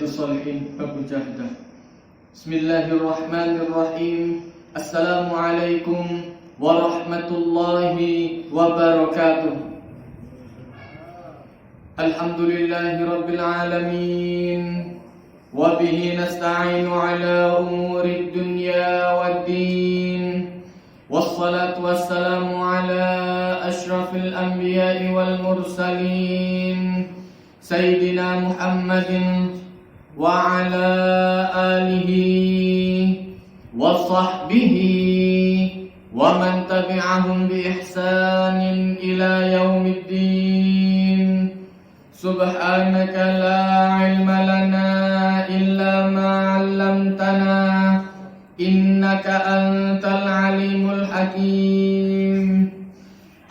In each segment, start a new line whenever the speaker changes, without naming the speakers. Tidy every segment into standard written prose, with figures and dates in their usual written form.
Shalihin Abu Jahdah. Bismillahirrahmanirrahim. Assalamualaikum warahmatullahi wabarakatuh. Alhamdulillahi rabbil alamin. Wabihi nasta'inu ala umuri dunya waddin. Wassalatu wassalamu ala ashrafil anbiya'i wal mursalin Sayyidina Muhammadin wa ala alihi wa sahbihi wa man tabi'ahum bi ihsanin ila yaumiddin. Subhanaka la ilma lana illa ma 'allamtana innaka antal alimul hakim.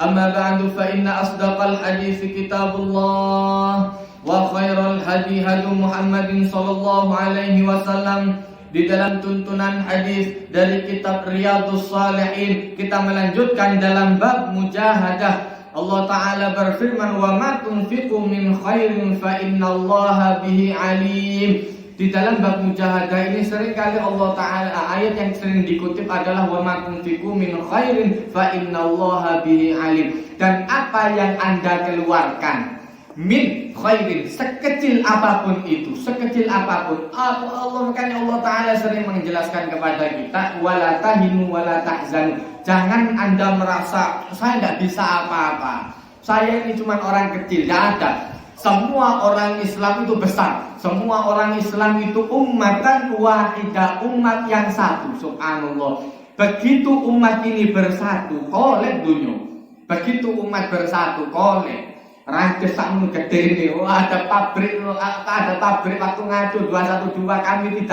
Amma ba'du fa inna asdaqal hadits kitabullah wa khairal hadi hadi Muhammadin sallallahu alaihi wasallam. Di dalam tuntunan hadis dari kitab Riyadhus Shalihin, kita melanjutkan dalam bab mujahadah. Allah Ta'ala berfirman, wa ma tunfiqu min khairin fa innallaha bihi alim. Di dalam bab mujahadah ini seringkali Allah Ta'ala, ayat yang sering dikutip adalah wa ma tunfiqu min khairin fa innallaha bihi alim. Dan apa yang Anda keluarkan min khairin, sekecil apapun itu, sekecil apapun, Allah makanya Allah Ta'ala sering menjelaskan kepada kita, wala tahinu wala tahzanu. Jangan Anda merasa saya tidak bisa apa-apa, saya ini cuma orang kecil. Tidak ada. Semua orang Islam itu besar. Semua orang Islam itu ummatan wahidah, umat yang satu. Subhanallah. Begitu umat ini bersatu, kolek dunia. Begitu umat bersatu, kolek. Rantes sakmu gede ini, ada pabrik waktu ngadu 212 kami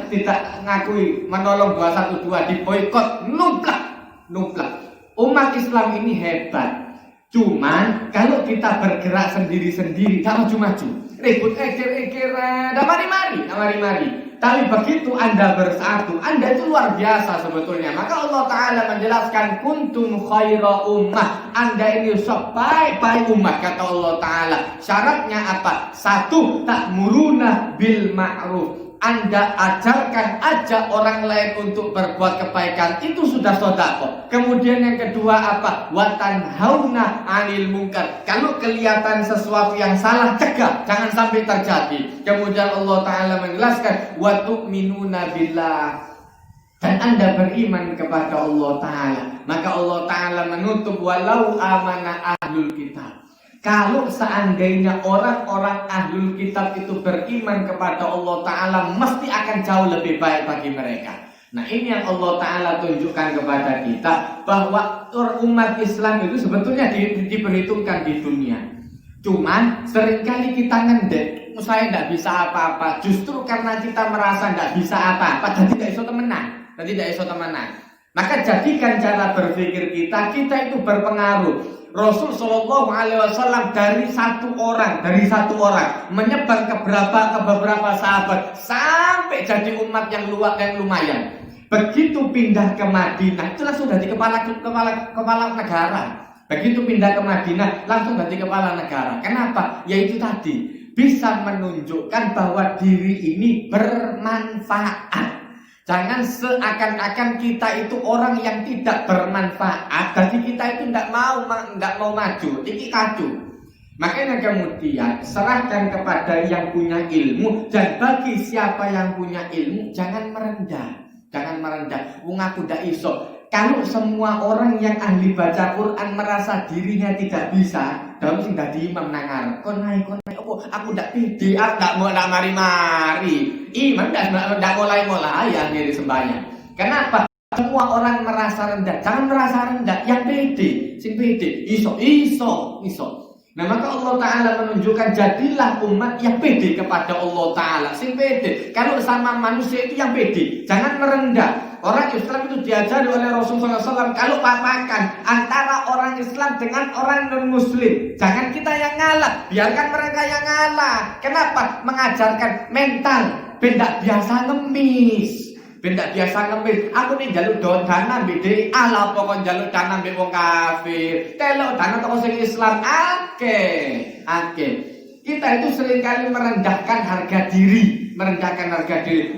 tidak ngakui menolong 212, diboikot, numplak. Umat Islam ini hebat. Cuman kalau kita bergerak sendiri-sendiri, tak maju-maju, ribut eker-ekeran, dah mari-mari. Tapi begitu Anda bersatu, Anda itu luar biasa sebetulnya. Maka Allah Ta'ala menjelaskan, kuntum khaira ummah. Anda ini sebaik-baik umat, kata Allah Ta'ala. Syaratnya apa? Satu, ta'muruna bil ma'ruf. Anda ajak orang lain untuk berbuat kebaikan, itu sudah sedekah. Kemudian yang kedua apa? Wa tanhauna 'anil munkar. Kalau kelihatan sesuatu yang salah, cegah, jangan sampai terjadi. Kemudian Allah Ta'ala menjelaskan, wa tu'minuna billah. Dan Anda beriman kepada Allah Ta'ala. Maka Allah Ta'ala menutup, walau amana ahlul kitab. Kalau seandainya orang-orang ahlul kitab itu beriman kepada Allah Ta'ala, mesti akan jauh lebih baik bagi mereka. Nah, ini yang Allah Ta'ala tunjukkan kepada kita, bahwa umat Islam itu sebetulnya diperhitungkan di dunia. Cuman seringkali kita ngendek, saya tidak bisa apa-apa. Justru karena kita merasa tidak bisa apa-apa, jadi tidak iso temenan. Maka jadikan cara berpikir kita itu berpengaruh. Rasul Shallallahu Alaihi Wasallam dari satu orang menyebar ke beberapa sahabat sampai jadi umat yang lumayan. Begitu pindah ke Madinah itu langsung jadi kepala negara. Begitu pindah ke Madinah langsung jadi kepala negara. Kenapa? Yaitu tadi bisa menunjukkan bahwa diri ini bermanfaat. Jangan seakan-akan kita itu orang yang tidak bermanfaat. Jadi kita itu tidak mau maju. Ini kacau. Makanya kemudian serahkan kepada yang punya ilmu. Dan bagi siapa yang punya ilmu, jangan merendah. Wong aku ndak iso. Kalau semua orang yang ahli baca Quran merasa dirinya tidak bisa, dalam sing dadi imam nangar, konai aku ndak pede, ndak mari-mari. Imam ndak mulai ya dari sembahyang. Kenapa? Semua orang merasa rendah. Jangan merasa rendah, yang pede, sing pede, iso. Nah, maka Allah Ta'ala menunjukkan, jadilah umat yang pede kepada Allah Ta'ala, sing pede. Kalau sama manusia itu yang pede, jangan merendah. Orang Islam itu diajari oleh Rasulullah SAW, kalau papakan antara orang Islam dengan orang non-Muslim, jangan kita yang ngalah, biarkan mereka yang ngalah. Kenapa? Mengajarkan mental, benda biasa ngemis. Aku nih jaluk dana bede, ala pokok jaluk dana be wong kafir. Telok dana toko sing Islam ake. Kita itu seringkali merendahkan harga diri.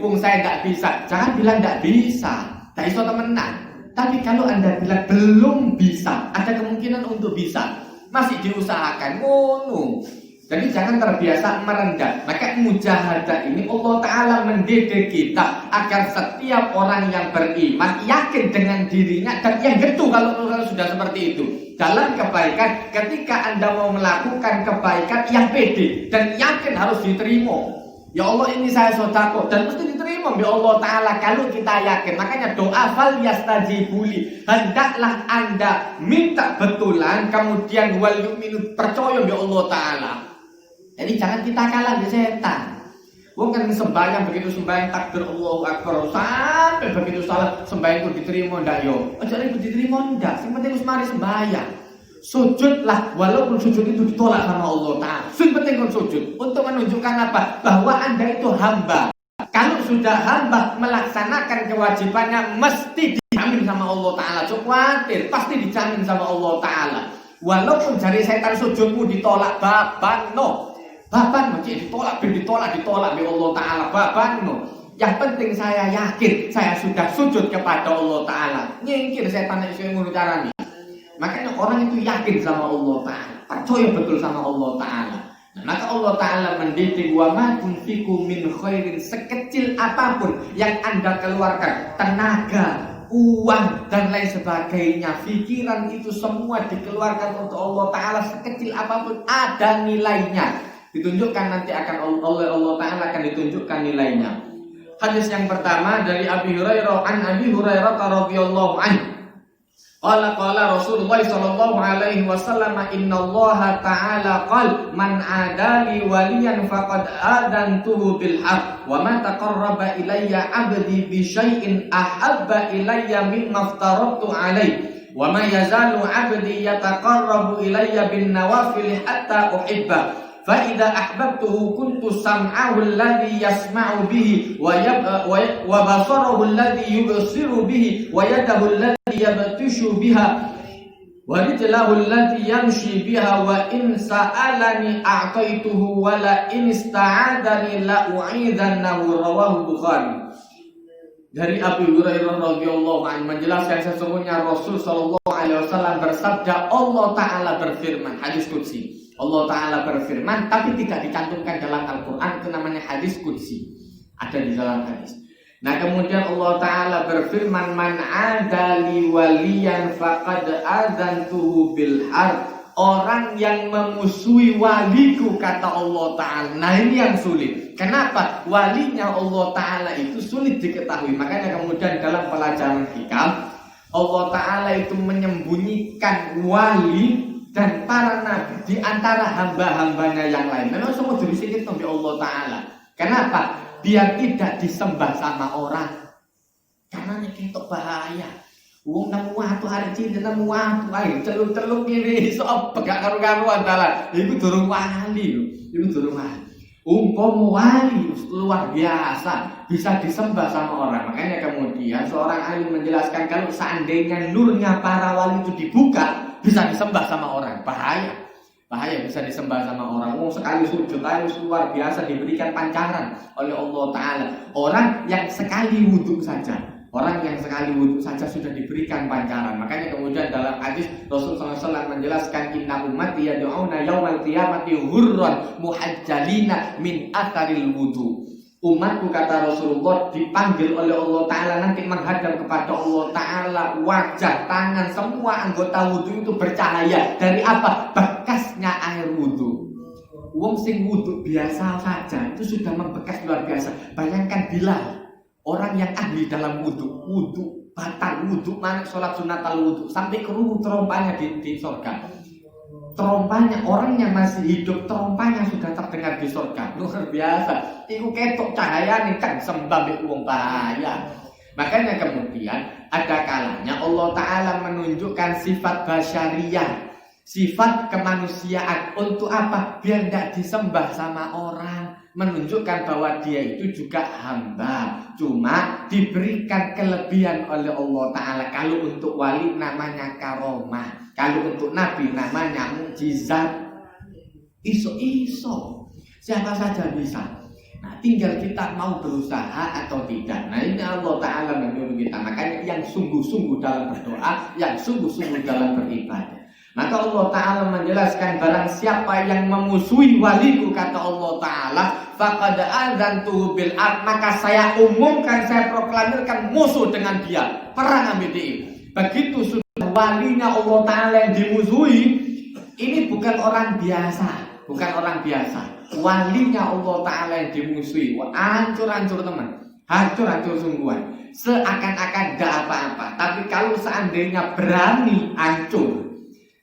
Wong saya tidak bisa. Jangan bilang tidak bisa. Tak iso temenan. Tapi kalau Anda bilang belum bisa, ada kemungkinan untuk bisa. Masih diusahakan. Ngono. Jadi jangan terbiasa merendah. Maka mujahadah ini Allah Ta'ala mendidik kita agar setiap orang yang beriman yakin dengan dirinya dan yang getu kalau sudah seperti itu. Dalam kebaikan, ketika Anda mau melakukan kebaikan yang pede dan yakin harus diterima. Ya Allah, ini saya sedekah dan mesti diterima ya Allah Ta'ala kalau kita yakin. Makanya doa fal yastajibuli, hendaklah Anda minta betulan kemudian wal yu'minu, percaya ya Allah Ta'ala. Jadi jangan kita kalah di setan. Wong kan sembahyang begitu sembahyang takbir Allahu Akbar sampai begitu salat sembahyangku diterima ndak yo. Aja ribut diterima ndak, sing penting wis mari sembahyang. Sujudlah walaupun sujud itu ditolak sama Allah Ta'ala. Sing penting kon sujud untuk menunjukkan apa? Bahwa Anda itu hamba. Kalau sudah hamba melaksanakan kewajibannya mesti dijamin sama Allah Ta'ala. Jangan khawatir, pasti dijamin sama Allah Ta'ala. Walaupun jari setan sujudmu ditolak babano. Baban mesti ditolak ya Allah Ta'ala. Babano. Yang penting saya yakin saya sudah sujud kepada Allah Ta'ala. Nyingkir setan itu yang caranya. Makanya orang itu yakin sama Allah Ta'ala, percaya betul sama Allah Ta'ala. Nah, maka Allah Ta'ala mendidik wa ma tunfiqu min khairin, sekecil apapun yang Anda keluarkan, tenaga, uang dan lain sebagainya, pikiran, itu semua dikeluarkan untuk Allah Ta'ala, sekecil apapun ada nilainya. Ditunjukkan nanti akan oleh Allah Ta'ala akan ditunjukkan nilainya. Hadis yang pertama dari Abi Hurairah, an Abi Hurairah radhiyallahu anhu. Qala Rasulullah sallallahu alaihi wasallam, innallaha ta'ala qala man adali waliyan faqad adantuhu bil haqq wa ma taqarraba ilayya 'abdi bi syai'in ahabba ilayya mimma aftaratu alaihi wa ma yazalu 'abdi yataqarrabu ilayya bin nawafil hatta uhibba fa idza ahbabtuhu kuntu sam'ahu alladhi yasma'u bihi wa basarahu alladhi yubsiru bihi wa yadahu alladhi yabtishu biha wa rijlahu allati yamshi biha wa in sa'alani a'taituhu wa la in ista'adani la u'idannahu, rawahu Bukhari. Dari Abu Hurairah radhiyallahu anhu menjelaskan sesungguhnya Rasul sallallahu alaihi wasallam bersabda, Allah Ta'ala berfirman, hadis qudsi. Allah Ta'ala berfirman tapi tidak dicantumkan dalam Al-Quran, itu namanya hadis qudsi, ada di dalam hadis. Nah kemudian Allah Ta'ala berfirman, man adali waliyan faqad adantuhu bil harb, orang yang memusuhi waliku, kata Allah Ta'ala. Nah ini yang sulit. Kenapa? Walinya Allah Ta'ala itu sulit diketahui. Makanya kemudian dalam pelajaran hikam, Allah Ta'ala itu menyembunyikan wali dan para nabi di antara hamba-hambanya yang lain. Memang semua dibisikit oleh Allah Ta'ala. Kenapa? Biar tidak disembah sama orang. Karena ini itu bahaya. Wong nemu watu hari cinta nemu watu air celuk-celuk ini sok pegak karu-karuan dalan. Iku durung wali lho. Iku durung wali. Umpama wali luar biasa bisa disembah sama orang. Makanya kemudian seorang alim menjelaskan kalau seandainya nurnya para wali itu dibuka, bisa disembah sama orang. Bahaya bisa disembah sama orang. Sekali sujud aja luar biasa diberikan pancaran oleh Allah Ta'ala. Orang yang sekali wudhu saja sudah diberikan pancaran. Makanya kemudian dalam hadis Rasulullah SAW menjelaskan, inna ummati yad'una yaumal qiyamati hurran muhajjalina min atharil wudhu. Umatku, kata Rasulullah, dipanggil oleh Allah Ta'ala nanti menghadap kepada Allah Ta'ala, wajah, tangan, semua anggota wudhu itu bercahaya. Dari apa? Bekasnya air wudhu. Wong sing wudhu biasa saja itu sudah membekas luar biasa. Bayangkan Bilal, orang yang ahli dalam wudhu batal, wudhu mana sholat sunatal wudhu sampai keruh terompanya di surga. Terompanya, orang yang masih hidup terompanya sudah terdengar di surga. Luar biasa. Iku ketok cahaya nih kan sembah wong bahaya. Makanya kemudian ada kalanya Allah Ta'ala menunjukkan sifat basyariyah, sifat kemanusiaan. Untuk apa? Biar tidak disembah sama orang. Menunjukkan bahwa dia itu juga hamba, cuma diberikan kelebihan oleh Allah Ta'ala. Kalau untuk wali namanya karomah, kalau untuk nabi namanya mukjizat. Iso Siapa saja bisa. Nah, tinggal kita mau berusaha atau tidak. Nah, ini Allah Ta'ala menyuruh kita. Makanya yang sungguh-sungguh dalam berdoa, yang sungguh-sungguh dalam beribadah. Maka Allah Ta'ala menjelaskan, barang siapa yang memusuhi waliku, kata Allah Ta'ala, faqad adzantuhu bil ard, maka saya umumkan, saya proklamirkan musuh dengan dia, perang ambil dia. Begitu sudah walinya Allah Ta'ala yang dimusuhi, ini bukan orang biasa, bukan orang biasa. Walinya Allah Ta'ala yang dimusuhi, hancur-hancur teman, hancur-hancur sungguhan, seakan-akan tidak apa-apa. Tapi kalau seandainya berani hancur,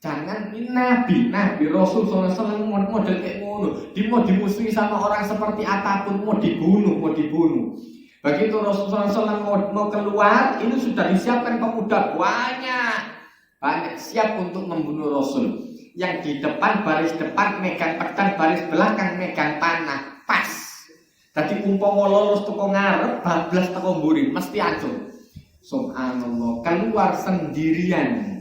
jangan Nabi Rasul SAW model kayak ngono, mau dimusuhi sama orang seperti apapun, mau dibunuh. Begitu Rasul SAW mau keluar, ini sudah disiapkan pemuda banyak siap untuk membunuh Rasul. Yang di depan, baris depan megang pedang, baris belakang megang panah, pas. Tadi umpama lolos teko ngarep, bablas teko mburi, mesti hancur. Subhanallah, keluar sendirian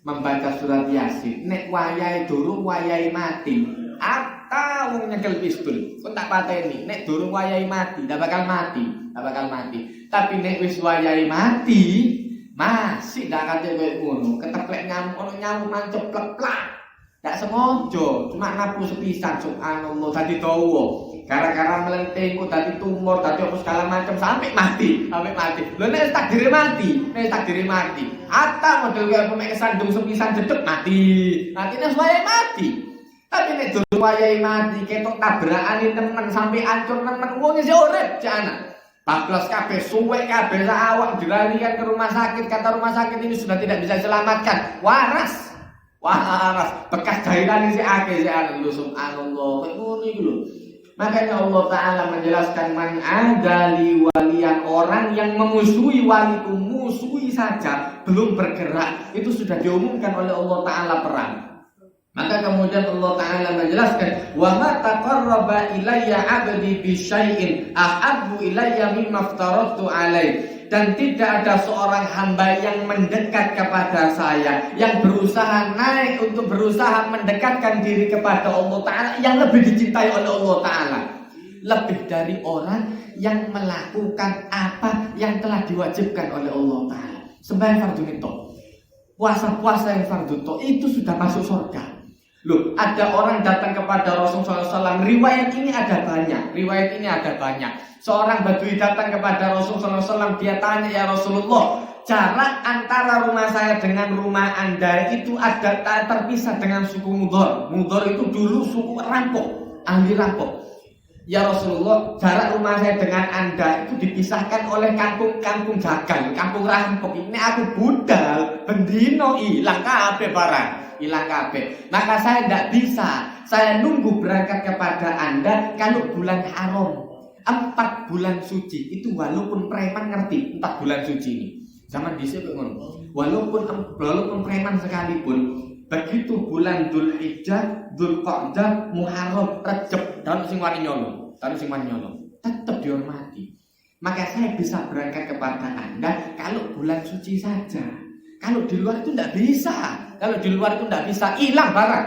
membaca surat Yasin, nek wayai durung wayai mati, atau wong nyekel pistol, kok tak pateni, nek durung wayai mati, ndak bakal mati. Tapi nek wis wayai mati, masih ndak kate koyo ngono, keteplek nyamuk mancep plek-plek. Ndak sengaja, cuma nabu sepisan, subhanallah, tadi dawa. Gara-gara melenting kok dadi tumor, dadi apa segala macam sampai mati. Lho nek takdire mati. Ata model kaya pemek kesandung sepisan jedek mati. Matine wayahe mati. Tapi nek durung wayahe mati, ketok tabrakane temen sampai hancur temen wong isih urip jana. Bablas kabeh, suwek kabeh, awak diralikan ke rumah sakit. Kata rumah sakit ini sudah tidak bisa diselamatkan. Waras. Bekas jahitan isi akeh lho, subhanallah. Kok ngono iki lho. Makanya Allah Ta'ala menjelaskan, man adali waliyan, orang yang memusuhi waliku, musuhi saja belum bergerak, itu sudah diumumkan oleh Allah Ta'ala perang. Maka kemudian Allah Ta'ala menjelaskan, wa ma taqarraba ilayya 'abdi bi syai'in ahabbu ilayya mimma aftaradtu alaihi. Dan tidak ada seorang hamba yang mendekat kepada saya, yang berusaha naik untuk berusaha mendekatkan diri kepada Allah Ta'ala, yang lebih dicintai oleh Allah Ta'ala, lebih dari orang yang melakukan apa yang telah diwajibkan oleh Allah Ta'ala. Sembahyang fardhu itu, puasa yang fardhu itu sudah masuk surga. Loh, ada orang datang kepada Rasulullah SAW. Riwayat ini ada banyak. Seorang badui datang kepada Rasulullah SAW. Dia tanya, ya Rasulullah, jarak antara rumah saya dengan rumah Anda itu ada terpisah dengan suku Mudhar. Mudhar itu dulu suku rampok, ahli rampok. Ya Rasulullah, jarak rumah saya dengan Anda itu dipisahkan oleh kampung jagal, kampung rampok. Ini aku budal, bendino hilang kabeh barang. Maka saya tidak bisa. Saya nunggu berangkat kepada Anda kalau bulan haram, 4 bulan suci. Itu walaupun preman ngerti 4 bulan suci ini. Zaman dhisik kok ngono. Walaupun preman sekalipun, begitu bulan Dzulhijjah, Dzulqa'dah, Muharram, Rajab, tahun sing wani nyolo, tetap dihormati. Maka saya bisa berangkat kepada Anda kalau bulan suci saja. Kalau di luar itu tidak bisa. Hilang barang.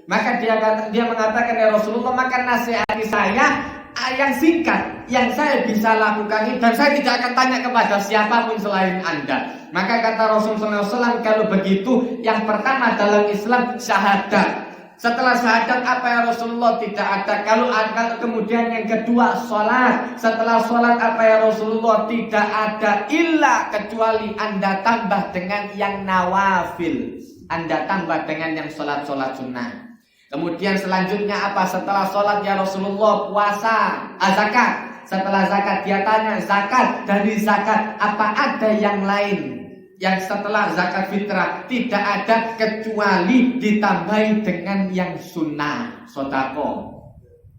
Maka dia mengatakan, ya Rasulullah, maka nasihati saya yang singkat, yang saya bisa lakukan ini, dan saya tidak akan tanya kepada siapapun selain Anda. Maka kata Rasulullah SAW, kalau begitu, yang pertama dalam Islam syahadat. Setelah syahadat apa ya Rasulullah? Tidak ada. Kalau kemudian yang kedua sholat. Setelah sholat apa ya Rasulullah? Tidak ada. Illa kecuali Anda tambah dengan yang nawafil. Anda tambah dengan yang sholat sunnah. Kemudian selanjutnya apa? Setelah sholat ya Rasulullah, puasa, zakat. Setelah zakat dia tanya, zakat, dari zakat apa ada yang lain? Yang setelah zakat fitrah? Tidak ada kecuali ditambahi dengan yang sunnah, sedekah.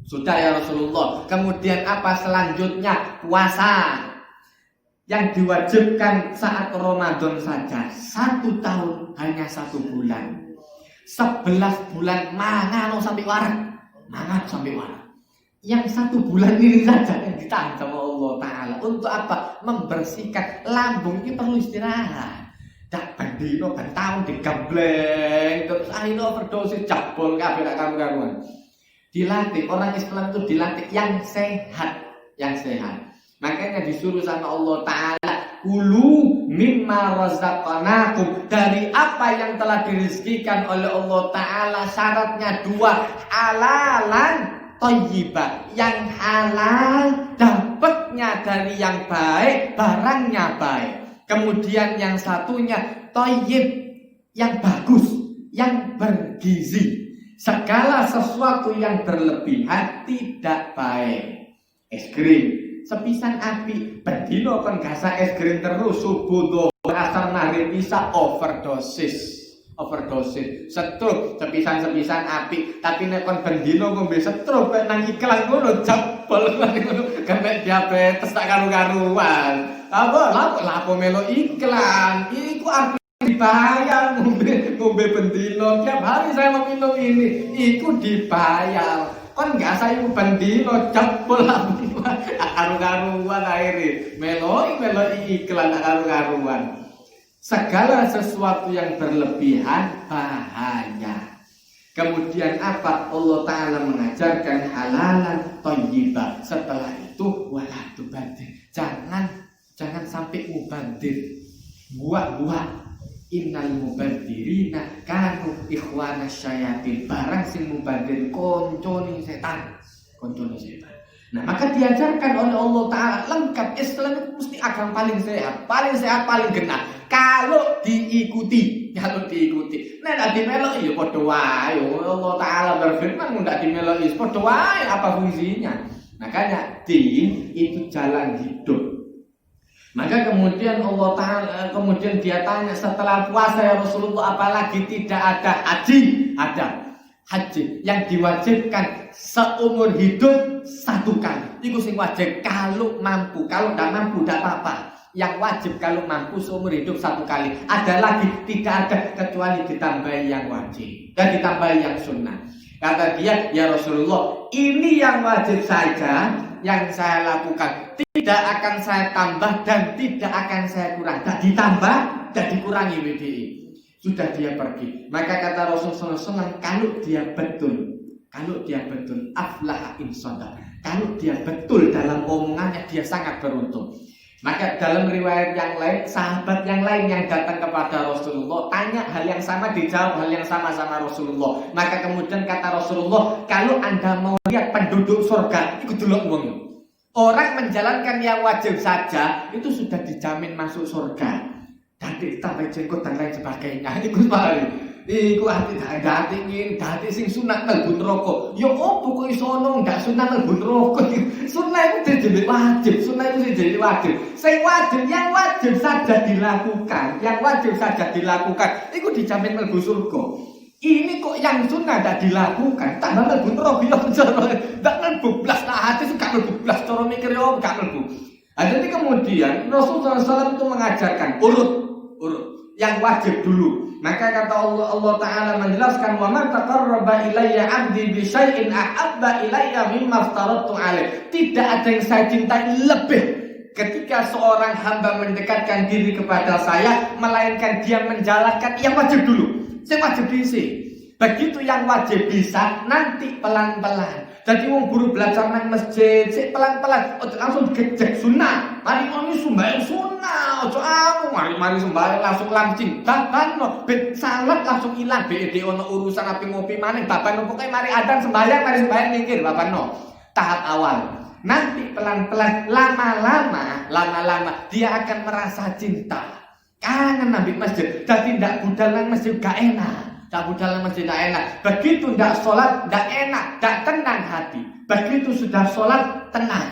Sudah ya Rasulullah. Kemudian apa selanjutnya? Puasa. Yang diwajibkan saat Ramadan saja 1 tahun hanya 1 bulan. 11 bulan mangan sampai warak. Yang 1 bulan ini saja yang ditahan sama Allah Ta'ala. Untuk apa? Membersihkan lambung ini perlu istirahat. Tak bandino bantau digambleng terus akhirnya overdosis jabol kabeh nak karuan. Dilatih, orang Islam itu dilatih yang sehat, yang sehat. Makanya disuruh sama Allah Ta'ala, kulu mimma razaqnakum, dari apa yang telah dirizkikan oleh Allah Ta'ala. Syaratnya dua, halalan thayyibah, yang halal dapatnya dari yang baik, barangnya baik. Kemudian yang satunya thayyib, yang bagus, yang bergizi. Segala sesuatu yang berlebihan tidak baik. Es krim sepisan api, bendino kon gasa es krim terus, subuh dhuhur asar maghrib bisa overdosis, stroke sepisan api, tapi nek kon bendino ngombe stroke nang iklan ngono jebol ngono, kena diabetes tak karu-karuan. Lapo melo iklan, iku arti dibayar ngombe bendino, tiap hari saya meminum ini, iku dibayar. Kon nggak saya bendino jebol karu-karuan akhirnya melo iklan karu-karuan. Segala sesuatu yang berlebihan bahaya. Kemudian apa? Allah Ta'ala mengajarkan halalan thayyibah. Setelah itu wala tubadir, jangan sampai mubadir. Buat innal mubadirina kanu ikhwana syayatin. Barang sing mubadir koncone setan. Nah, maka diajarkan oleh Allah Ta'ala lengkap. Islam itu mesti agama paling sehat, paling genah kalau diikuti. Nah, ndak dimeloki ya padha wae. Allah Ta'ala berfirman ndak dimeloki padha wae, apa fungsinya? Makanya din itu jalan hidup. Maka kemudian Allah Ta'ala, kemudian dia tanya setelah puasa ya Rasulullah, apalagi tidak ada haji? Ada haji yang diwajibkan seumur hidup satu kali. Itu sing wajib kalau mampu, kalau tidak mampu tidak apa-apa. Yang wajib kalau mampu seumur hidup satu kali. Ada lagi tidak ada kecuali ditambahi yang wajib dan ditambahi yang sunnah. Kata dia, ya Rasulullah, ini yang wajib saja yang saya lakukan, tidak akan saya tambah dan tidak akan saya kurang. Tak ditambah, tak dikurangi WDI. Sudah dia pergi. Maka kata Rasulullah SAW, kalau dia betul aflah in shadaq. Kalau dia betul dalam omongannya, dia sangat beruntung. Maka dalam riwayat yang lain, sahabat yang lain yang datang kepada Rasulullah tanya hal yang sama, dijawab hal yang sama Rasulullah. Maka kemudian kata Rasulullah, kalau Anda mau lihat penduduk surga, ikut dulu uang. Orang menjalankan yang wajib saja itu sudah dijamin masuk surga. Dadi tambah jenggot dan lain sebagainya. Iku mari. Iku hati ingin dadi sing sunat mlebu neraka. Ya opo kok iso ono ndak sunat mlebu neraka. Sunat itu jadi wajib, Sing wajib yang wajib saja dilakukan, iku dijamin mlebu surga. Ini kok yang sunnah tidak dilakukan, tambah mlebu neraka. Ndak mlebu blas hati suka mlebu blas cara mikir yo gak mlebu. Jadi kemudian Rasulullah SAW itu mengajarkan urut yang wajib dulu. Maka kata Allah Ta'ala menjelaskan, wa man taqarraba ilayya 'abdi bi syai'in ahabba ilayya mimma aftaradtu 'alaihi. Tidak ada yang saya cintai lebih ketika seorang hamba mendekatkan diri kepada saya, melainkan dia menjalankan yang wajib dulu. Yang wajib diisi. Begitu yang wajib bisa, nanti pelan-pelan. Jadi wong guru belajar nang masjid, sik pelan-pelan, langsung digejek sunnah. Mari ngono sembahyang sunnah, ojo mari sembahyang langsung lancing. Babano ben salat langsung ilang, BED ono urusan api ngopi maning, babano pokoke mari adzan sembahyang mikir babano. Tahap awal. Nanti pelan-pelan, lama-lama dia akan merasa cinta. Kangen nabi masjid, jadi ndak budal nang masjid gak enak. Tak budal masjid tidak enak. Begitu tidak sholat tidak enak, tidak tenang hati. Begitu sudah sholat tenang.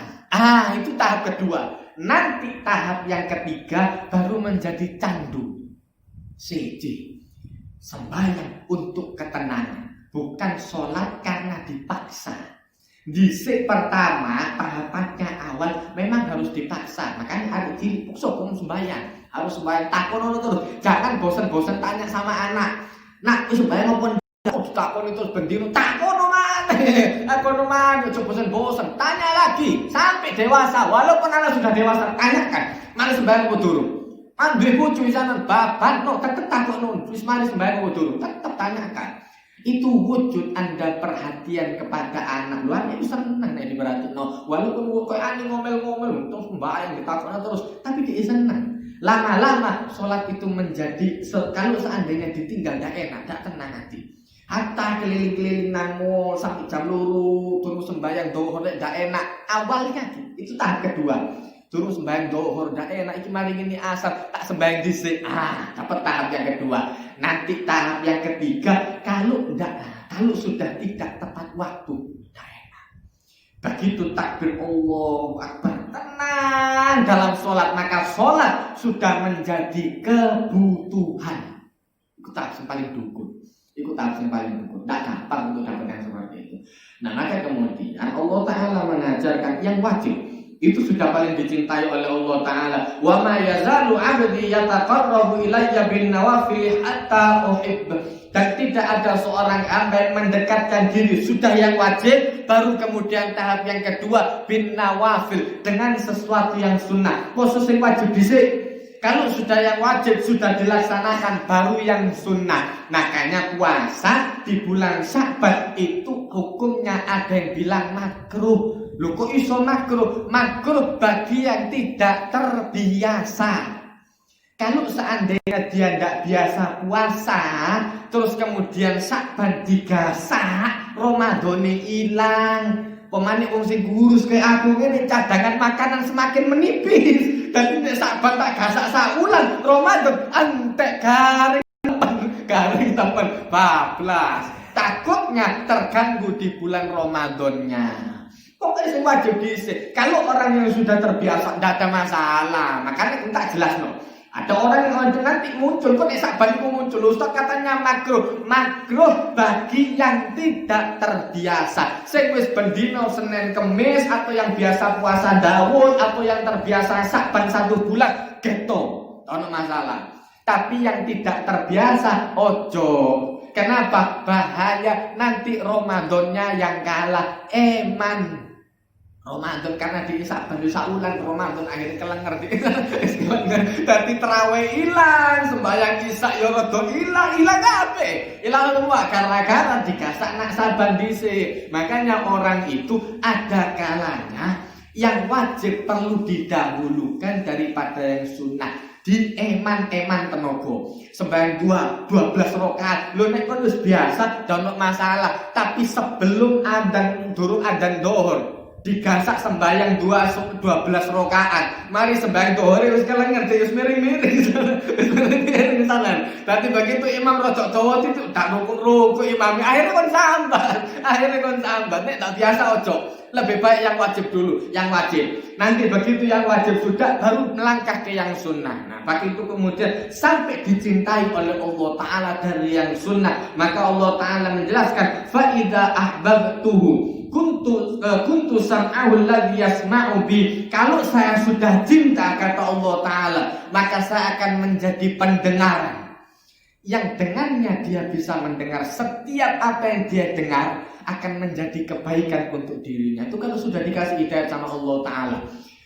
Itu tahap kedua. Nanti tahap yang ketiga baru menjadi candu. Sembahyang untuk ketenangan, bukan sholat karena dipaksa. Dhisik pertama tahapannya awal memang harus dipaksa. Makanya hari ini sok sembahyang, harus sembahyang takon terus. Jangan bosan-bosan tanya sama anak. Nak wis bayang opo takon itu bendino takon maneh. Aku maneh bosan. Tanya lagi sampai dewasa. Walaupun anak sudah dewasa, tanyakan. Mari sembahyang opo durung? Duwe bojo wisanan babat tetep takon wis mari sembahyang opo durung? Tetep tanyakan. Itu wujud Anda perhatian kepada anak. Lu anak itu senang nek diperhatikno. Walaupun kok ani ngomel-ngomel terus mbayang ditakoni terus, tapi dia senang. Lama-lama sholat itu menjadi kalau seandainya ditinggal tidak enak, tidak tenang hati. Hatta keliling-keliling nang mall sampai jam 2 terus sembahyang dohor tidak enak. Awalnya itu tahap kedua. Terus sembahyang dohor tidak enak. Iki mari ngene asar tak sembahyang dhisik. Dapat tahap yang kedua. Nanti tahap yang ketiga kalau sudah tidak tepat waktu tidak enak. Begitu takbir Allahu Akbar tenang dalam sholat, maka sholat sudah menjadi kebutuhan. Itu tahap yang paling dukun. Tidak gampang untuk dapatkan seperti itu. Nah, maka kemudian Allah Ta'ala mengajarkan yang wajib. Itu sudah paling dicintai oleh Allah Ta'ala. Wa ma yazalu 'abdi yataqarrabu ilayya bin nawafil hatta uhibba. Dan tidak ada seorang hamba yang mendekatkan diri. Sudah yang wajib, baru kemudian tahap yang kedua bin nawafil, dengan sesuatu yang sunnah. Khusus yang wajib dhisik. Kalau sudah yang wajib sudah dilaksanakan, baru yang sunnah. Makanya puasa di bulan Sya'ban itu hukumnya ada yang bilang makruh. Loh kok iso makruh? Makruh bagi yang tidak terbiasa. Kalau seandainya dia tidak biasa puasa, terus kemudian Sya'ban digasak, Ramadane ilang. Pemanik wong sing kurus kayak aku ini cadangan makanan semakin menipis. Dan nek Sya'ban tak gasak saulan, Ramadan entek garing temen bablas. Takutnya terganggu di bulan Ramadannya. Pokoknya sing wajib diisi. Kalau orang yang sudah terbiasa tidak ada masalah. Makanya kita jelas no. Ada orang yang nanti muncul, kok Sya'ban itu muncul. Ustaz katanya makruh bagi yang tidak terbiasa. Sing wis bendino Senin Kemis atau yang biasa puasa Daud atau yang terbiasa Sya'ban 1 bulan, gitu. Ono masalah. Tapi yang tidak terbiasa, ojo. Kenapa? Bahaya nanti Ramadannya yang kalah. Ramadan karena di Sya'ban saulan Ramadan akhirnya kelenger dadi tarawih ilang, sembahyang isya ya rada ilang kabeh. Ilang semua gara-gara digasak nak Sya'ban dhisik. Makanya orang itu ada kalanya yang wajib perlu didahulukan daripada yang sunnah. Di eman tenaga. Sembahyang 12 rakaat. Lho nek kon wis biasa ndak masalah, tapi sebelum durung adzan dohor digasak sembahyang 12 rakaat. Mari sembahyang dohor wis kelenger wis miring-miring salah. Tapi begitu imam rada dawa itu tak rukuk imam. Akhirnya kon sambat. Nek tak biasa ojo. Lebih baik yang wajib dulu, yang wajib. Nanti begitu yang wajib sudah baru melangkah ke yang sunnah. Nah, begitu kemudian sampai dicintai oleh Allah Ta'ala dari yang sunnah. Maka Allah Ta'ala menjelaskan fa idza ahbabtuhu kuntu sam'ahu alladhi yasma'u bi. Kalau saya sudah cinta, kata Allah Ta'ala, maka saya akan menjadi pendengar yang dengannya dia bisa mendengar. Setiap apa yang dia dengar akan menjadi kebaikan untuk dirinya. Itu kalau sudah dikasih hidayah sama Allah Ta'ala.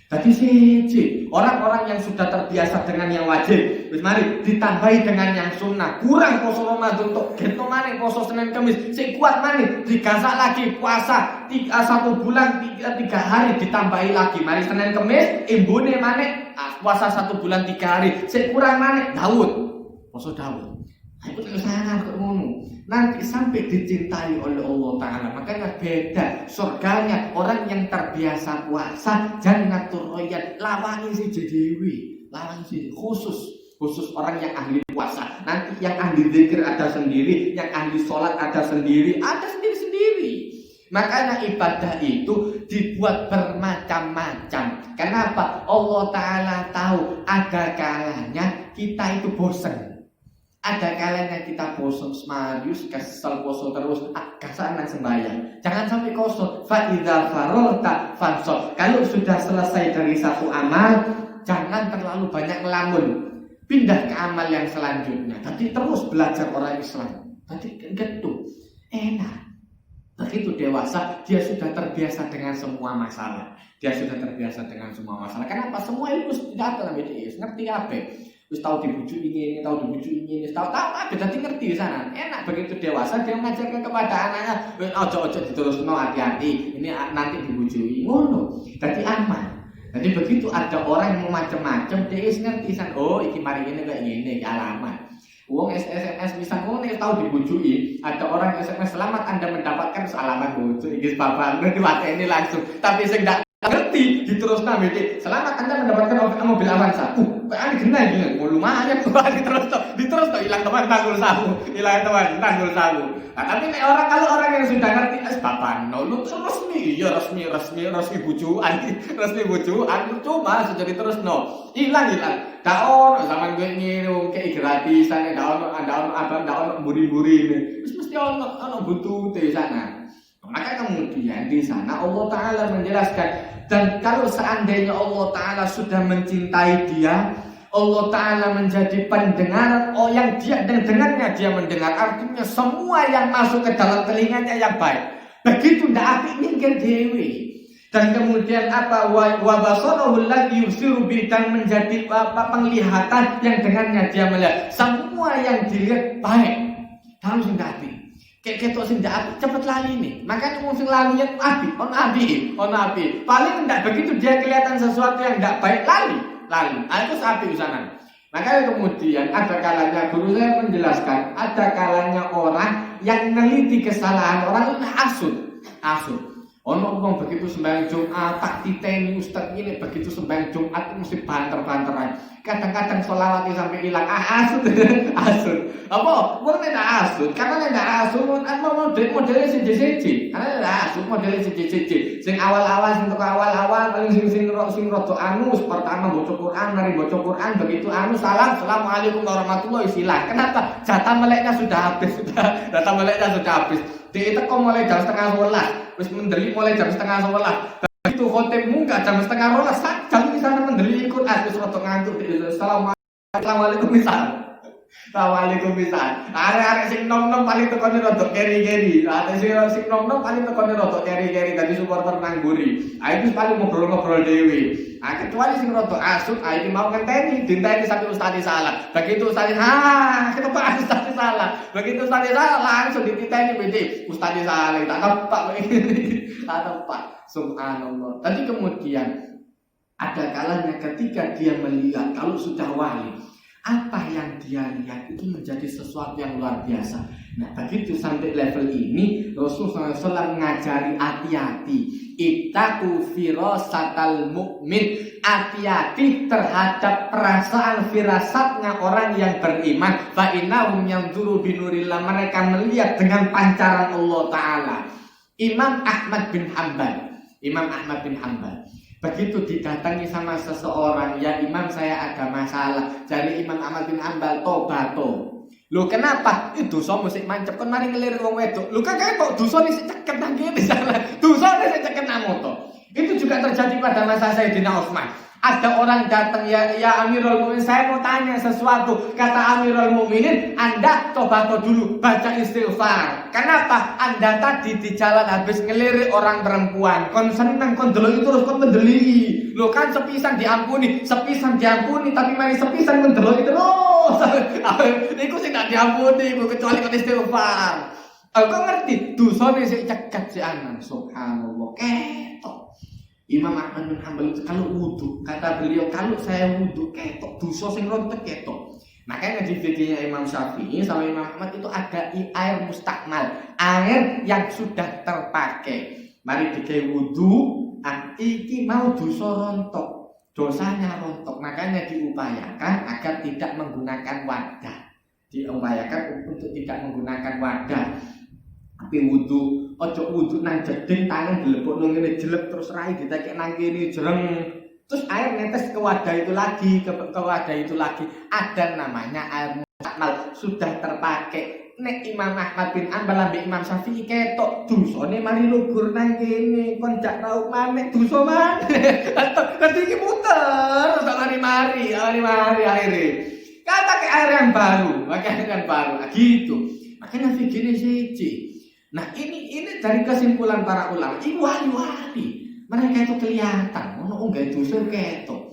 Tadi siji, orang-orang yang sudah terbiasa dengan yang wajib, terus mari ditambahi dengan yang sunnah. Kurang poso Ramadan untuk geto maneh poso Senin Kamis, sing kuat maneh digasak lagi puasa 1 bulan 3 hari ditambahi lagi. Mari Senin Kamis imbune maneh puasa 1 bulan 3 hari. Sing kurang maneh Daud. Poso Daud. Itu sangat ngono. Nanti sampai dicintai oleh Allah Ta'ala. Makanya beda surganya orang yang terbiasa puasa, jannatul royat, lawangi si dewi, lawangi si khusus orang yang ahli puasa. Nanti yang ahli zikir ada sendiri, yang ahli sholat ada sendiri, Makanya ibadah itu dibuat bermacam-macam. Kenapa? Allah Ta'ala tahu ada kalanya kita itu bosan. Ada kalanya kita bosan semarius, kesel poso terus, gasakan sembahyang. Jangan sampai kosong. Fa idza faragta fansab. Kalau sudah selesai dari satu amal, jangan terlalu banyak ngelamun. Pindah ke amal yang selanjutnya. Tadi terus belajar orang Islam. Tadi gitu. Enak. Begitu dewasa, dia sudah terbiasa dengan semua masalah. Kenapa? Semua ilmu tidak ada ngerti apa? Wis tahu dibujuki ngene, tahu dibujuki ngene, tahu kabeh dadi ngerti di sana. Enak begitu dewasa dia mengajarkan kepada anaknya, ojo diterusno hati-hati. Ini nanti dibujuki. Ngono. Dadi aman. Jadi begitu ada orang yang macam-macam, dia wis ngerti san. Oh, iki mari ngene kayak ngene, iki alamat. Wong SMS misal wong nek tahu dibujuki, ada orang SMS selamat Anda mendapatkan alamat bojo iki bapak diwateni langsung. Tapi sing ndak ngerti diteruskan mikir selamat Anda mendapatkan mobil Avanza. Kan genah iki lumayan diterus hilang teman tanggul sawu. Nah, tapi nek kalau orang yang sudah ngerti bapak lu terus nih ya resmi bujuan cuma sudah diterusno. Hilang. Dak ono zaman gue ngene kayak gratisan dak ono buri-buri ini. Wis mesti ono butuh di sana. Maka kemudian di sana Allah Ta'ala menjelaskan, dan kalau seandainya Allah Ta'ala sudah mencintai dia, Allah Ta'ala menjadi pendengar, yang dia dengarnya dia mendengar, artinya semua yang masuk ke dalam telinganya yang baik. Begitu ndak apik nyingkir dewe. Dan kemudian apa wa basarahu alladhi yusiru bi, dan menjadi penglihatan yang dengannya dia melihat. Semua yang dilihat baik. Harus ndak apik. Kayak ketok sing ndak apik cepet lali nih. Makanya wong sing lalian apik, ono apik. Paling ndak begitu dia kelihatan sesuatu yang ndak baik lali. Itu apik usahakan. Makanya kemudian ada kalanya guru saya menjelaskan, ada kalanya orang yang neliti kesalahan orang itu asut. Ono wong begitu sembahyang Jumat tak titeni ustaz ini begitu sembahyang Jumat mesti banter-banteran. Kadang-kadang sholawatnya sampai hilang asut. Apa? Wong nek asut, karena nek asut modelnya siji-siji. Karena nek asut modelnya siji-siji. Sing awal-awal sing teko awal-awal paling sing rada anus pertama baca Quran, mari baca Quran begitu anus assalamualaikum warahmatullahi wabarakatuh. Kenapa? Jatah meleknya sudah habis. Dia teko mulai jam 10:30, wis mendeli mulai jam 10:30. Begitu khotibmu enggak jam 10:30, jam di sana mendeli ikut wis rada ngantuk. Assalamualaikum misal. Arek-arek sing nom-nom paling tekone rada keri-keri. Ate sing nom-nom paling tekone rada keri-keri dadi supporter nang mburi. Itu paling ngobrol-ngobrol dhewe. Kecuali sing rada asut, iki mau ngenteni dinteni sampai ustaz salah. Begitu ustaz kenapa ustaz salah? Begitu ustaz salah langsung dititeni bete. Ustaz salah tak tepak. Subhanallah. Tadi kemudian ada kalanya ketika dia melihat kalau sudah wali, apa yang dia lihat itu menjadi sesuatu yang luar biasa. Nah, begitu sampai level ini Rasulullah SAW mengajari hati-hati. Ittaqu firasatal mu'min. Hati-hati terhadap perasaan firasatnya orang yang beriman. Fa innahum yanzuru binurillah. Mereka melihat dengan pancaran Allah Ta'ala. Imam Ahmad bin Hanbal begitu didatangi sama seseorang, ya Imam saya ada masalah. Jadi Imam Ahmad bin Hanbal tobato. Loh kenapa? Itu dosa musik mancep kon mari ngelirik wong wedok. Loh kakek kok dosa nih ceket nang kene salah. Dosa nih ceket nang moto. Itu juga terjadi pada masa Sayyidina Utsman. Ada orang datang, ya Amirul Mukminin, saya mau tanya sesuatu. Kata Amirul Mukminin, Anda tobato dulu, baca istighfar. Kenapa? Anda tadi di jalan habis ngelirik orang perempuan, kon seneng, kon delok terus kon mendeli. Lo kan sepisan diampuni, tapi mari sepisan mendelok terus. Iku sing gak diampuni, kecuali kon istighfar. Kau ngerti? Dosane sik ceket si anan. Subhanallah. Ketok. Imam Ahmad bin Hanbal itu kalau wudu, kata beliau, kalau saya wudu ketok, dosa sing rontek ketok. Makanya di fikihnya Imam Syafi'i sama Imam Ahmad itu ada air mustakmal, air yang sudah terpakai. Mari digawe wudu, iki mau dosa rontok, dosanya rontok. Makanya diupayakan agar tidak menggunakan wadah. Diupayakan untuk tidak menggunakan wadah. Tapi wudu, ojo wudu nang jeding tangan dilebokno ngene jelek terus rai ditekek nang kene jereng. Terus air netes ke wadah itu lagi, ke wadah itu lagi. Ada namanya air mustakmal, sudah terpakai. Nek Imam Ahmad bin Hanbal ambek Imam Syafi'i ketok dosane mari lugur nang kene, kon jak tau maneh dosa maneh. Dadi iki muter terus mari-mari akhirnya. Kan pakai air yang baru, gitu. Makanya fikirnya siji. Nah ini dari kesimpulan para ulama, ini wali-wali. Mereka itu kelihatan, ono enggak dosa ketok.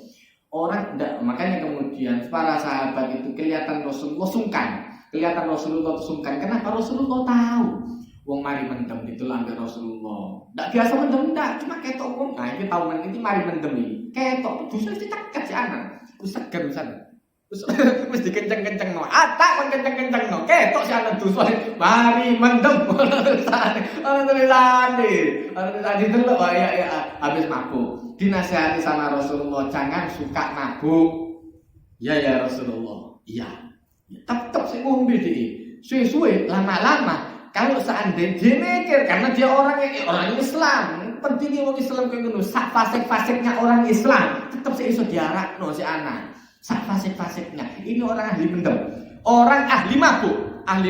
Orang enggak, makanya kemudian para sahabat itu kelihatan Rasulullah sungkan. Kelihatan Rasulullah sungkan. Kenapa? Rasulullah tahu wong mari mendem itu ambil Rasulullah. Enggak biasa mendem enggak, cuma ketok wong. Nah, iki tahu men iki mari mendem iki. Ketok justru ditekat si anak. Wis seger pisan. Wis dikenceng-kencengno. Atak kon kenceng-kencengno. Ketok si anak dusun mari mendem. Ono tulisane. Ono tulisane delok ya habis mabuk. Dinasihati sama Rasulullah, jangan suka mabuk. Ya Rasulullah. Iya. Tetap sing ngombe iki. Suwe-suwe lama-lama kalau seandainya dia mikir karena dia orang Islam, pentingnya orang Islam kayak ngono, sak fasik-fasiknya orang Islam, tetap sih iso diarakno si anak. Sak fasik-fasiknya. Ini orang ahli mendem. Orang ahli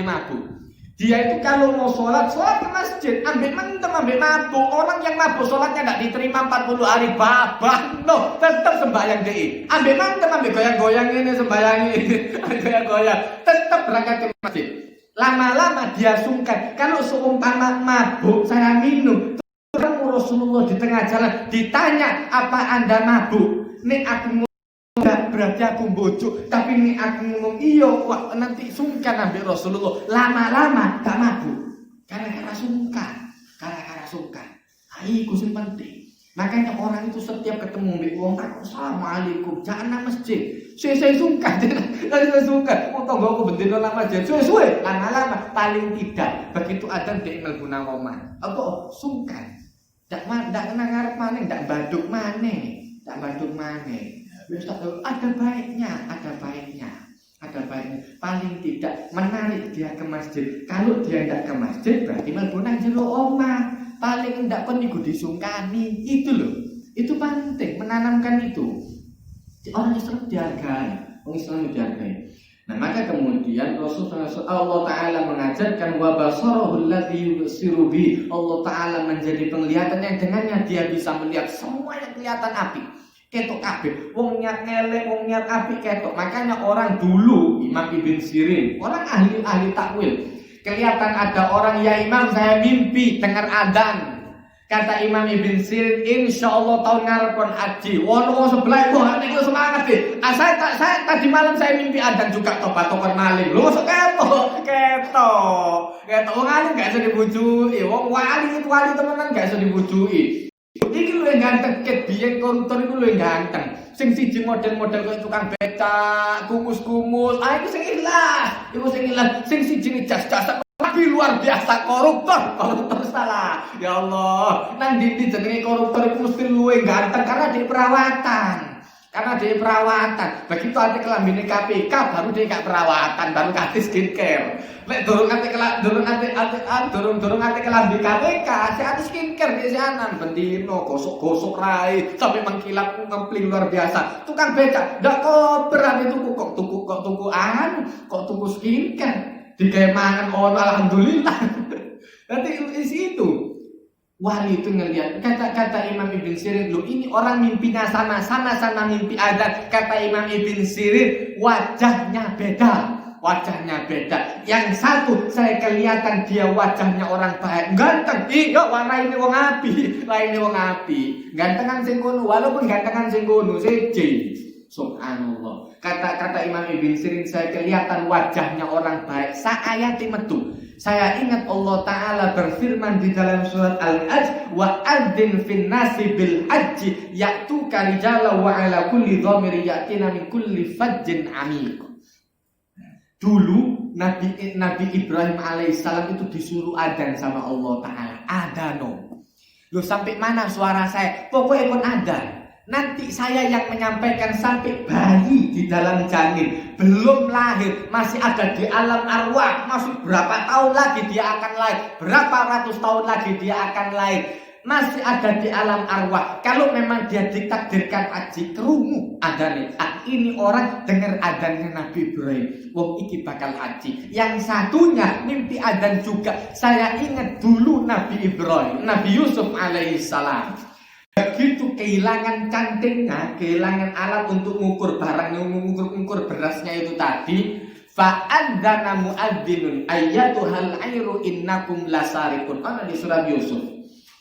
mabuk. Dia itu kalau mau sholat ke masjid, ambil mendem, ambil mabuk. Orang yang mabuk sholatnya tidak diterima 40 hari babak. No, tetap sembahyang DI. Ambil mendem, ambil goyang-goyang ini, sembahyang ini. Goyang-goyang. Tetap berangkat ke masjid. Lama-lama dia sungkan. Kalau seumpama mabuk, saya minum. Terus Rasulullah di tengah jalan ditanya, apa Anda mabuk? Nek aku berarti aku bojo, tapi ini aku ngomong iyo, wah nanti sungkan ambil Rasulullah. Lama-lama gak mabuk, karena sungkan. Iku sing penting. Makanya orang itu setiap ketemu mbek wong takut assalamualaikum, jangan nang masjid. Suwe-suwe sungkan, saya sungkan. Wong tanggoku bendino nang masjid, suwe-suwe lama-lama paling tidak begitu adzan dhek mlebu nang omah. Apa sungkan? Ndak kena ngarep maneh, ndak baduk maneh. Ada baiknya. Paling tidak menarik dia ke masjid. Kalau dia tidak ke masjid, berarti mlebu nang jero omah. Paling tidak pun iku disungkani. Itu loh. Itu penting menanamkan itu. Orang Islam dihargai. Nah, maka kemudian Allah Ta'ala mengajarkan wa basarahul ladzi yusiru bi. Allah Ta'ala menjadi penglihatan yang dengannya dia bisa melihat semua yang kelihatan api. Ketok kabeh, wong niat ngelek, wong niat apik ketok. Makanya orang dulu Imam Ibn Sirin, orang ahli takwil. Kelihatan ada orang, ya Imam saya mimpi dengar adzan. Kata Imam Ibn Sirin, insyaallah tahun ngarep kon haji. Wono sebelah wah niku semangat deh. Saya tadi malam saya mimpi adzan juga tobat-tobat maling. Lho sok ketok. Wong alim gak iso dibujuki. Wong wali itu wali temenan gak iso dibujuki. Iki lho yang ganteng, ket biyen koruptor iku lho yang ganteng. Sing siji model-model koyo tukang becak, kumus-kumus. Iku sing ikhlas. Sing siji jas-jasan lagi luar biasa koruptor salah. Ya Allah, nang ndi jenenge koruptor iku mesti luwe ganteng karena dia perawatan. Begitu ate kelambine KPK baru dia gak perawatan, baru kasih skincare. Lek durung ate kelambi KPK, si ate skincare di sana bendino gosok-gosok rai sampai mengkilap ngempling luar biasa. Tukang becak ndak kober itu kok tuku skincare. Digawe mangan ono alhamdulillah. Nanti isi itu. Wali itu ngelihat, kata Imam Ibn Sirin, loh ini orang mimpinya sama mimpi adzan. Kata Imam Ibn Sirin, wajahnya beda. Yang satu saya kelihatan dia wajahnya orang baik, ganteng. Iya, warna ini wong api. Gantengan sing kono, walaupun gantengan sing kono siji. Subhanallah. Kata Imam Ibn Sirin, saya kelihatan wajahnya orang baik. Saayati metu. Saya ingat Allah Ta'ala berfirman di dalam surat Al-Hajj, wa adzin fin nasi bil hajji ya'tuka rijala wa ala kulli dhamiri ya'tina min kulli fajjin amiq. Dulu Nabi Ibrahim alaihissalam itu disuruh adzan sama Allah Ta'ala. Adano. Loh sampai mana suara saya? Pokoknya pun adzan. Nanti saya yang menyampaikan sampai bayi di dalam janin belum lahir, masih ada di alam arwah, masih berapa tahun lagi dia akan lahir, berapa ratus tahun lagi dia akan lahir, masih ada di alam arwah. Kalau memang dia ditakdirkan haji, kerungu adane. Ini orang dengar adanya Nabi Ibrahim, wong iki bakal haji. Yang satunya mimpi adan juga. Saya ingat dulu Nabi Ibrahim, Nabi Yusuf alaihissalam. Begitu kehilangan cantingnya, kehilangan alat untuk mengukur barang, mengukur berasnya itu tadi, fa'adzana mu'adzinun ayyatuhal airu innakum lasarikun. Ana di surat Yusuf.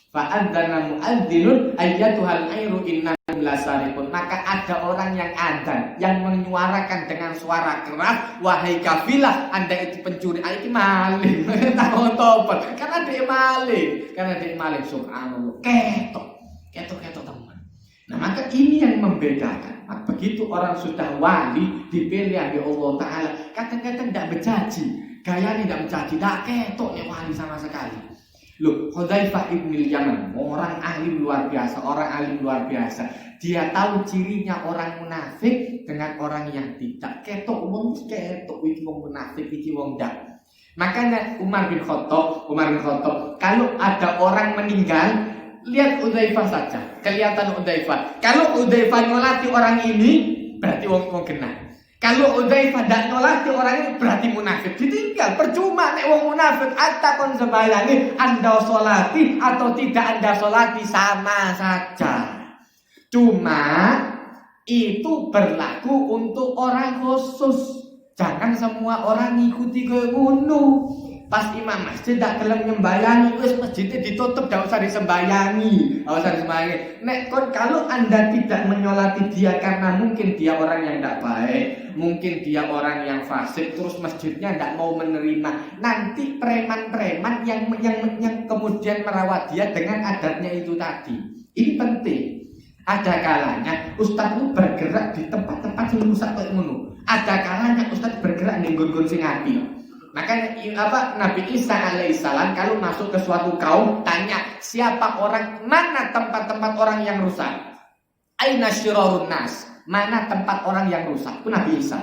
Fa'adzana mu'adzinun ayyatuhal airu innakum innakum lasariqun, maka ada orang yang adzan, yang menyuarakan dengan suara keras, wahai kafilah, Anda itu pencuri, itu maling. Tak ngotoper, karena dia maling, subhanallah. Ketok teman. Nah, maka ini yang membedakan. Nah, begitu orang sudah wali dipilih oleh Allah Ta'ala, kadang-kadang tidak berjanji, gayanya tidak berjanji, tidak ketok nih wali sama sekali. Loh, Hudzaifah ibn Yaman, orang alim luar biasa. Dia tahu cirinya orang munafik dengan orang yang tidak. Ketok iki wong munafik, iki wong ndak. Makanya Umar bin Khattab, kalau ada orang meninggal, lihat Hudzaifah saja. Kelihatan Hudzaifah. Kalau Hudzaifah nyolati orang ini, berarti wong genah. Kalau Hudzaifah tidak nyolati orang ini, berarti munafik. Ditinggal, percuma nek wong munafik. Anta kon sembayangi, Anda solati atau tidak Anda solati sama saja. Cuma itu berlaku untuk orang khusus. Jangan semua orang ngikuti ke ngono. Pas imam masjid tak gelem nyembayangi, wis masjidnya ditutup, tidak usah disembayangi. Nek kon kalau Anda tidak menyolati dia karena mungkin dia orang yang tidak baik, mungkin dia orang yang fasik, terus masjidnya tidak mau menerima, nanti preman-preman yang kemudian merawat dia dengan adatnya itu tadi. Ini penting. Ada kalanya ustaz itu bergerak di tempat-tempat yang rusak kayak ngono. Ada kalanya ustaz bergerak di gon-gon sing apik. Makanya Nabi Isa alaihissalam kalau masuk ke suatu kaum tanya siapa orang, mana tempat-tempat orang yang rusak? Aina syirarun nas, mana tempat orang yang rusak? Itu Nabi Isa.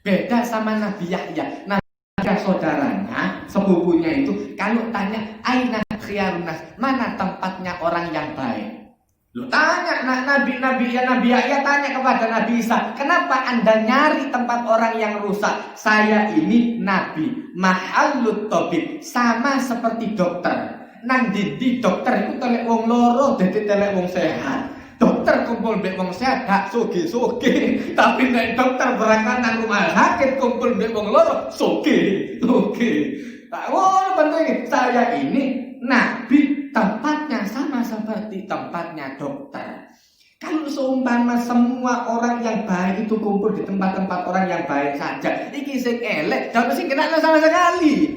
Beda sama Nabi Yahya. Nabi Yahya saudaranya, sepupunya itu kalau tanya aina khiyarun nas, mana tempatnya orang yang baik? Lu tanya Nabi Yahya tanya kepada Nabi Isa, kenapa Anda nyari tempat orang yang rusak? Saya ini Nabi, mahallut tabib, sama seperti dokter. Nang di dokter itu telek wong loro, dadi telek wong sehat. Dokter kumpul mbek wong sehat, hak soge. Tapi nek dokter berangkat nang rumah sakit kumpul mbek wong loro, soge. Oh, penting saya ini Nabi, tempatnya sama seperti tempatnya dokter. Kalau seumpama semua orang yang baik itu kumpul di tempat-tempat orang yang baik saja, iki sing elek, dan sing kenakno sama sekali.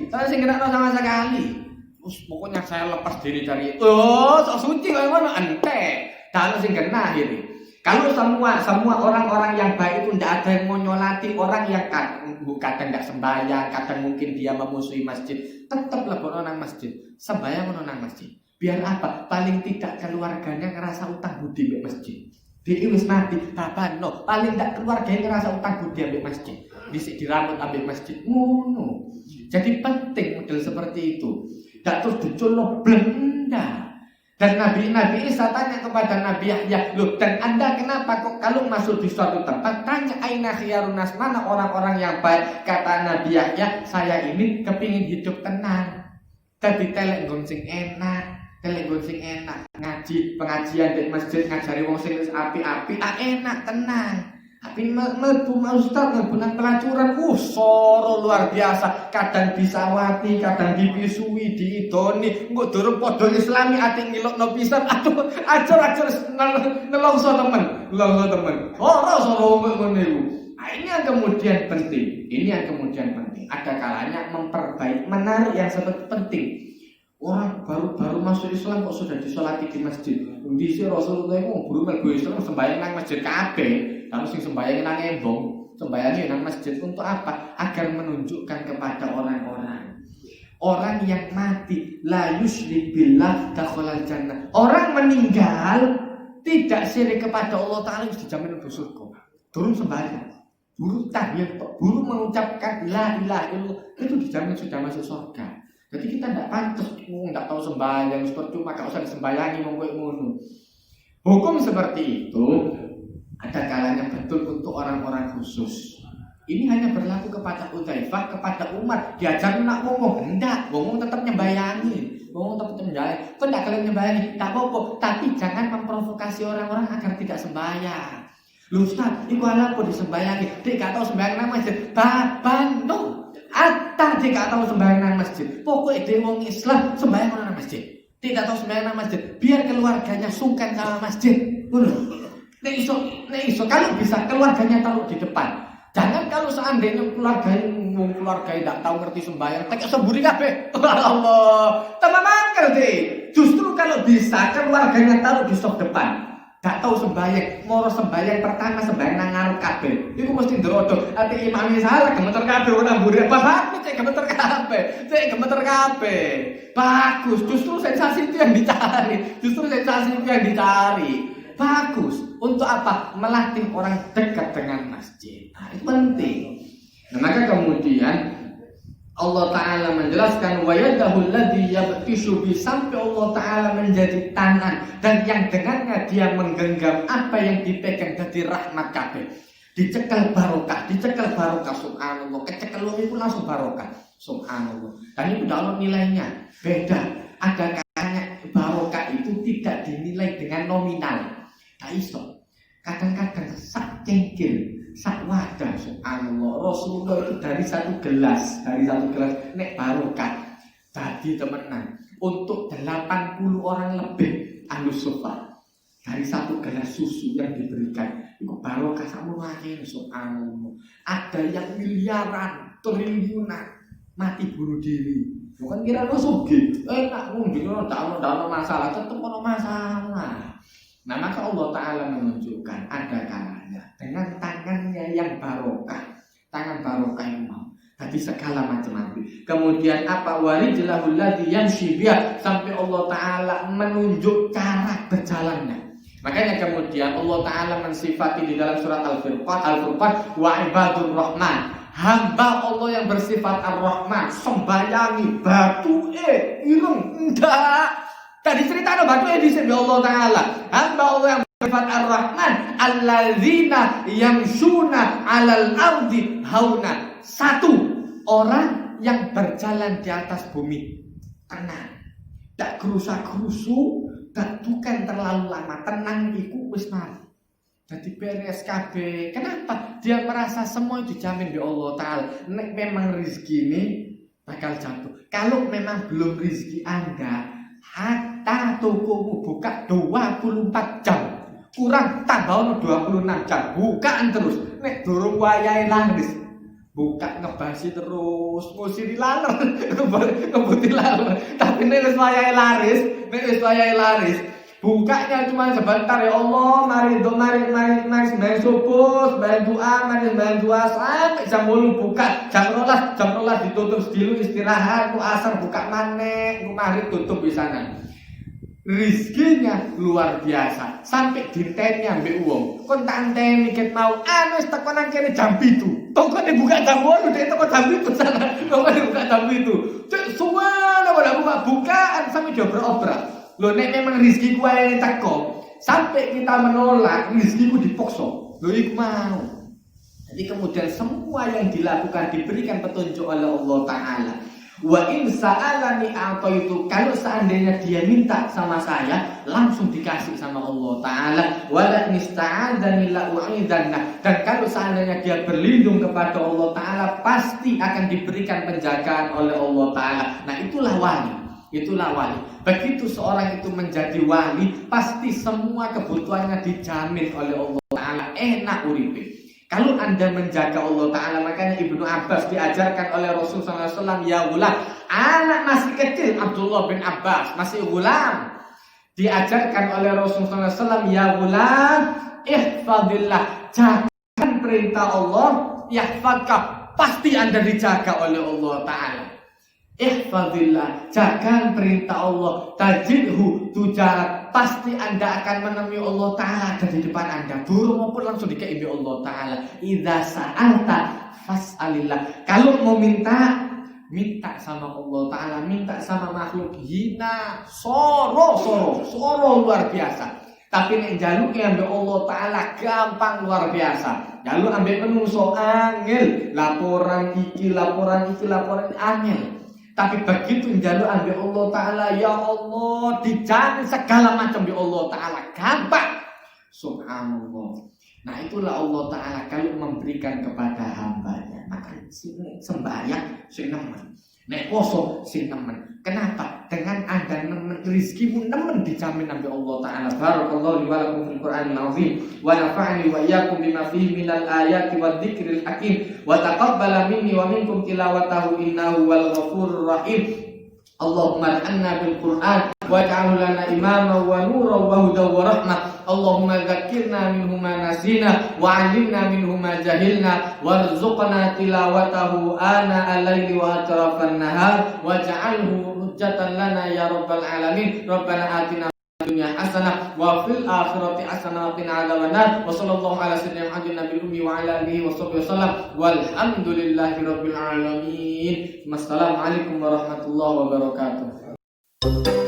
Pokoknya saya lepas diri dari itu. Sok suci kaya ngono entek. Dan sing kena ini. Kalau semua orang-orang yang baik itu tidak ada yang mau nyolati orang yang kadang tidak sembahyang, kadang mungkin dia memusuhi masjid, tetap lebih nang masjid, sembahyang nang masjid. Biar apa? Paling tidak keluarganya ngerasa utang budi di masjid. Dia wis mati, babano. Paling tidak keluarganya ngerasa utang budi di masjid. Disik diramut ambil masjid. Ngono. Jadi penting model seperti itu. Tak terus dicolok blenda. Dan Nabi Isa tanya kepada Nabi Yahya, loh, dan Anda kenapa kok kalau masuk di suatu tempat tanya aina khiyarun nas, mana orang-orang yang baik? Kata Nabi Yahya, saya ini kepingin hidup tenang. Tapi telek gonsing enak. Ngaji pengajian di masjid ngajari wong sing api-api, enak tenang. Tapi mlebu ustaz nang pelacuran, soro luar biasa. Kadang disawati, kadang dipisui, diidoni. Engko durung padha islami ati ngilokno pisan. Aduh, ajar nelongso temen. Soro ngono niku. Ini yang kemudian penting. Ada kalanya memperbaiki, menarik yang seperti penting. Orang baru masuk Islam kok sudah disolati di masjid. Disi Rasulullah itu buru mlebu Islam sembahyang nang masjid kabeh. Lalu sing sembahyang nang embong, sembahyang nang masjid untuk apa? Agar menunjukkan kepada orang yang mati la yusyrik billah dakhalal jannah. Orang meninggal tidak syirik kepada Allah Taala dijamin masuk surga. Turun sembahyang, buru tahlil, buru mengucapkan la ilaha illallah, itu dijamin sudah masuk surga. Jadi kita tidak pantas, tidak tahu sembahyang, percuma gak usah disembayangi ngono. Hukum seperti itu ada kalanya betul untuk orang-orang khusus. Ini hanya berlaku kepada Hudzaifah, kepada Umar. Diajar nak ngomong, ngomong tetap nyembayangi. Kok tidak kalian nyembayangi? Tak apa-apa, tapi jangan memprovokasi orang-orang agar tidak sembahyang. Lu Ustaz, iku apa disembayangi? Dia gak tahu sembahyang nang masjid. Babano. Atta dia gak tahu sembahyang nang masjid. Pokoknya dia wong Islam sembahyang nang masjid. Tidak tahu sembahyang nang masjid. Biar keluarganya sungkan sama masjid. Nek iso kalau bisa keluarganya taruh di depan. Jangan kalau seandainya keluarga tidak tahu ngerti sembahyang, tak semburi kabeh. Allah, tambah mangkel deh. Justru kalau bisa keluarganya taruh di sop depan. Gak tahu sembahyang, moro sembahyang pertama sembahyang nang ngarep kabeh. Iku mesti ndrodok. Ati imame salah gemeter kabeh ora mburi. Bapak cek gemeter kabeh. Cek gemeter kabeh. Bagus, justru sensasi itu yang dicari. Bagus. Untuk apa? Melatih orang dekat dengan masjid. Nah, itu penting. Nah, maka kemudian Allah Ta'ala menjelaskan wa yadahu alladhi yabtishu bi, sampai Allah Ta'ala menjadi tangan dan yang dengannya dia menggenggam apa yang dipegang dari rahmat kabeh. Dicekel barokah subhanallah. Kecekel itu langsung barokah subhanallah. Dan itu dalam nilainya beda. Ada katanya barokah itu tidak dinilai dengan nominal. Tak iso. Kadang-kadang sak cengkil, sak wadah subhanallah. Rasulullah itu dari satu gelas nek barokah. Tadi temenan untuk 80 orang lebih ahlus sufa. Dari satu gelas susu yang diberikan itu barokah sakmono subhanallah. Ada yang miliaran, triliunan mati bunuh diri. Bukan kira lo sugih. Enak mungkin lo tak ada masalah, tetap ada masalah. Nah, maka Allah Ta'ala menunjukkan ada kalanya dengan tangannya yang barokah, tangan barokah yang mau jadi segala macam hati. Kemudian apa? Walijlahul ladzi yamshi biha, sampai Allah Ta'ala menunjuk cara berjalannya. Makanya kemudian Allah Ta'ala mensifati di dalam surat Al-Furqan wa ibadur rahman, hamba Allah yang bersifat ar-Rahman, sembayangi batu ireng ndak. Tadi cerita batu disebut Allah Ta'ala. Hamba Allah yang bersifat ar-Rahman, alladzina yamshuna 'alal ardi hauna. Satu orang yang berjalan di atas bumi tenang, tak kerusak-kerusu, tak bukan terlalu lama, tenang iku wis mari. Jadi beres kabeh. Kenapa? Dia merasa semua dijamin di Allah Ta'ala. Nek memang rezeki ini bakal jatuh. Kalau memang belum rezeki Anda, hatta tokomu buka 24 jam, kurang tambah 26 jam, bukaan terus. Nek durung wayahe laris, buka ngebasi terus, musiri laler, ngebuti laler. Tapi nek wis wayahe laris, bukanya cuma sebentar. Ya Allah, mari sembahyang subuh, sembahyang doa sampai jam 8 buka, jam 12 ditutup sedulu istirahat, ku asar buka maneh, ku maghrib tutup di sana. Rizkinya luar biasa, sampai dinteni ambek wong. Kon tak anteni ket mau wis teko nang kene jam 7. Tokone buka jam 8, dek teko jam 7 sana. Tokone buka jam 7. Cek suwana ora bukaan sampai dia beroperasi. Loh, nek memang rizkiku yang teko, sampai kita menolak, rizkiku dipokso. Loh, iku mau. Jadi kemudian semua yang dilakukan diberikan petunjuk oleh Allah Ta'ala. Wa in sa'alani a'taitu, kalau seandainya dia minta sama saya, langsung dikasih sama Allah Ta'ala. Wa la nista'adzani la u'idzanna, dan kalau seandainya dia berlindung kepada Allah Ta'ala, pasti akan diberikan penjagaan oleh Allah Ta'ala. Nah, itulah wali. Begitu seorang itu menjadi wali, pasti semua kebutuhannya dijamin oleh Allah Ta'ala. Enak uripe. Kalau Anda menjaga Allah Ta'ala, makanya Ibnu Abbas diajarkan oleh Rasulullah SAW, ya gulam, anak masih kecil, Abdullah bin Abbas masih gulam, diajarkan oleh Rasulullah SAW, ya gulam, ihfadillah, jaga perintah Allah, yahfadka, pasti Anda dijaga oleh Allah Ta'ala. Ihfadillah, jaga perintah Allah, tajidhu tujarak, pasti Anda akan menemui Allah Ta'ala ada di depan Anda. Burung maupun langsung dikei Allah Ta'ala. Idza sa'alta fas'alillah, kalau mau minta sama Allah Ta'ala, minta sama makhluk hina, soro luar biasa. Tapi nek njaluk ambek Allah Ta'ala gampang luar biasa. Njaluk ambek menungso angel, laporan iki angel. Tapi begitu njaluk ambek Allah Ta'ala, ya Allah, dijamin segala macam di Allah Ta'ala gampang. Subhanallah. Nah, itulah Allah Ta'ala kalau memberikan kepada hambanya, maka sembahyang sing nemen. Nek poso sing nemen. Kenapa? Dengan ada nemen rizkimu nemen dijamin Nabi Allah Ta'ala. Barakallahu li wa lakum fil Qur'anil azim wa nafa'ani wa iyyakum bima fihi minal ayati wadh-dhikril hakim wa taqabbala minni wa minkum tilawatahu innahu wal ghafurur rahim. Allahumma arhamna bil Qur'an waj'alhu lana imaman wa nuran wa hudan wa rahmah. Allahumma dzakkirna minhu ma nasina wa 'allimna minhu ma jahilna warzuqna tilawatahu ana al-laili wa atrafan nahar waj'alhu hujjatan lana ya rabbal alamin. Rabbana atina dunya hasanah wa fil akhirati hasanah wa qina adzabannar. Wa sallallahu ala sayyidina Muhammadin nabiyil ummi wa ala alihi wa sahbihi wasallam walhamdulillahi rabbil alamin. Wassalamualaikum warahmatullahi wabarakatuh.